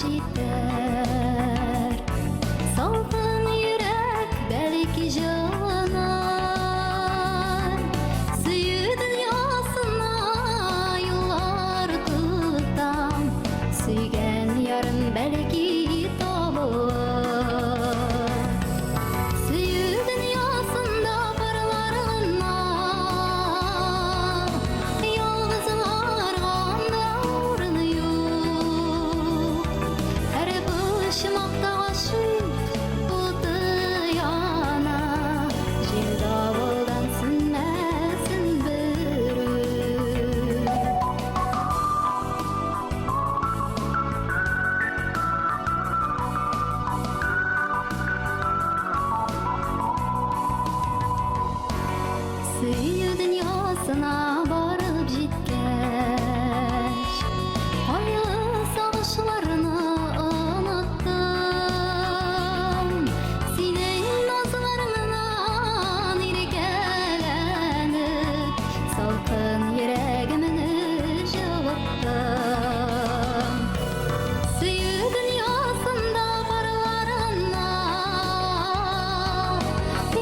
җитәр. Салкын йөрәк бәлки җанар, сөю дөньясына юллар тотам, сөйгән ярым бәлки табылыр. Сөю дөньясында барларына ялгызларга урыны юк. Һәр почмакта гашык уты яна, җил давылдан сүнмәсен берүк. Сөю дөньясына барып җиткәч, кайгы сагышларны оныттым. Синең назларыңнан иркәләнеп, салкын йөрәгемне җылыттым. Сөю дөньясында барларына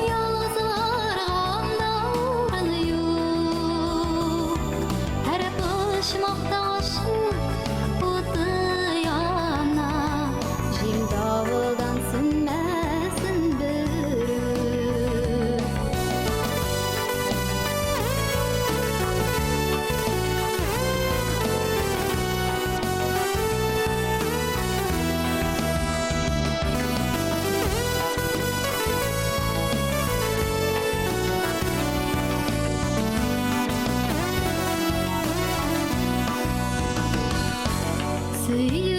ялгызларга урыны юк. Һәр почмакта гашык уты яна, җил давылдан сүнмәсен берүк. Сөю